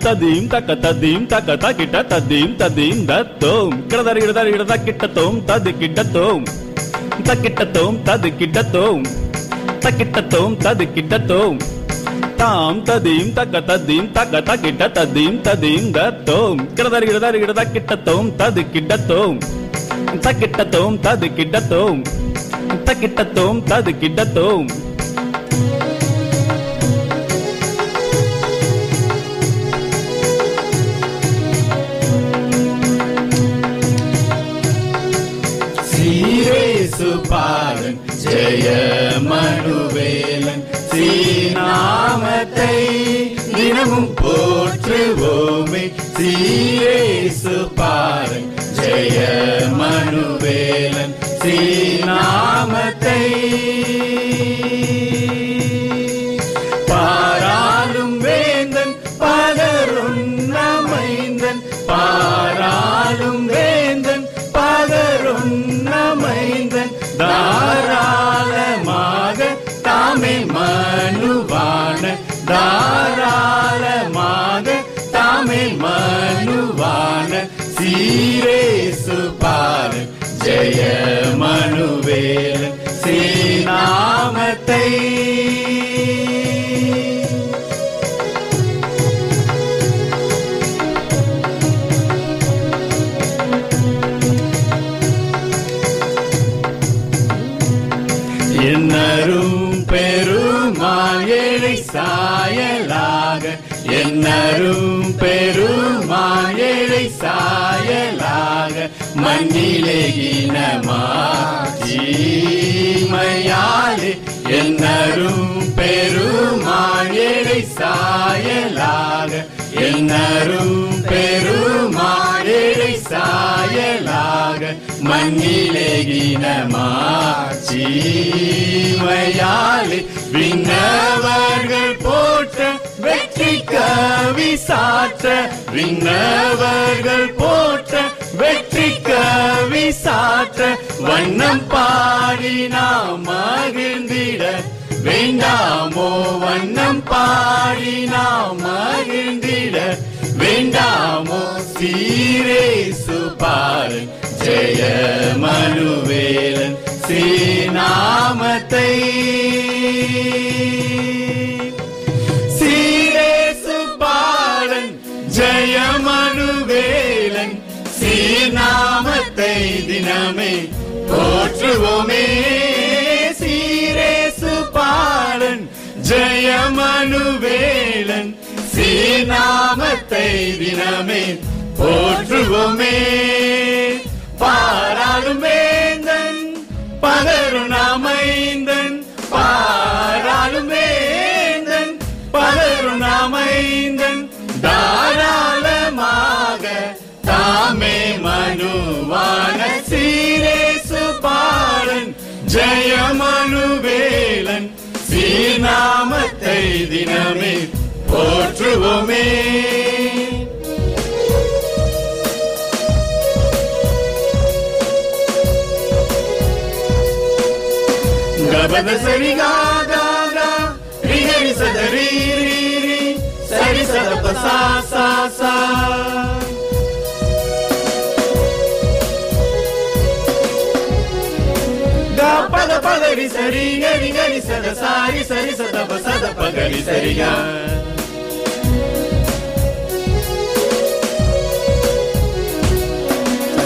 ததீம் தக்க ததீம் தக்க தக்கிட்ட ததீம் ததீம் தத்தோம் கிடதறி கிடதறி கிடத கிட்டத்தோம் தது கிட்டத்தோம் தக்கிட்டத்தோம் தது கிட்டத்தோம் தக்கிட்டத்தோம் தது கிட்டத்தோம் தாம் ததீம் தக்க ததீம் தக்க தக்கிட்ட ததீம் ததீம் தத்தோம் கிடதறி கிடதறி கிடத கிட்டத்தோம் தது கிட்டத்தோம் தக்கிட்டத்தோம் தது கிட்டத்தோம் தக்கிட்டத்தோம் தது கிட்டத்தோம் பாலன் ஜெய மனுவேலன் ஸ்ரீநாமத்தை தினமும் போற்றுவோமே. சீரேசு பாலன் ஜெய மனுவேலன் ஸ்ரீநாமத்தை பாராளும் வேந்தன் பகருன்னமைந்தன் பாராளும் வேந்தன் பகருன்னமைந்தன் தாராளமாக தாமே மனுவான தாராளமாக தாமே மனுவான சீரேசு பாலன் ஜெய மனுவேலன் ஸ்ரீநாமத்தை என்னரும் பெருமாள் ஏழை சாயலாக என்னரும் பெருமாள் ஏழை சாயலாக மண்ணிலேகினமாட்சிமையாலே என்னரும் பெருமாள் ஏழை சாயலாக என்னரும் பெருமாள் ஏழை சாயலாக மண்ணிலேகினமாட்சிமையாலே விண்ணவர்கள் போற்ற வெற்றி கவி சாற்ற விண்ணவர்கள் போற்ற வெற்றி கவி சாற்ற வண்ணம் பாடி நாம் மகிழ்ந்திட வேண்டாமோ வண்ணம் பாடி நாம் மகிழ்ந்திட வேண்டாமோ சீரேசு பாலன் ஜெய மனுவேலன் ஸ்ரீநாமத்தை சீரேசு பாலன் ஜெய மனுவேலன் ஸ்ரீநாமத்தை தினமே போற்றுவோமே. சீரேசு பாலன் ஜெய மனுவேலன் ஸ்ரீநாமத்தை தினமே போற்றுவோமே. பாராளும் வேந்தன் பகருணமைந்தன் பாராளும் வேந்தன் பகருணமைந்தன் தாராளமாக தாமே மனுவான சீரேசு பாலன் ஜெய மனுவேலன் ஸ்ரீநாமத்தை தினமே போற்றுவோமே. கபத சரி காதா ரிகரி சதரி ரி சரி சதப சா சா சா பத பதரி சரி கரி கரி சத சாரி சரி சதப சதப கரி சரிகா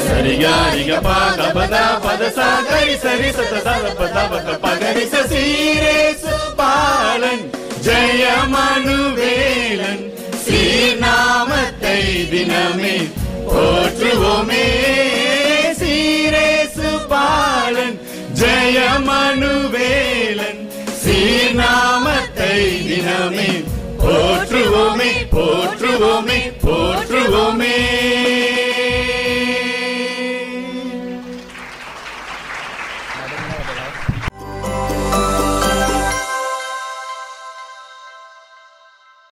சரிகாரிக பாத பத பத சா கரி சரி சத சதப சதப பகரி சீரேசு பாலன் ஜெய மனுவேலன் ஸ்ரீநாமத்தை தினமே போற்றுவோமே. சீரேசு பாலன் ஜெய மனுவேலன் ஸ்ரீநாமத்தை தினமே போற்றுவோமே போற்றுவோமே போற்றுவோமே.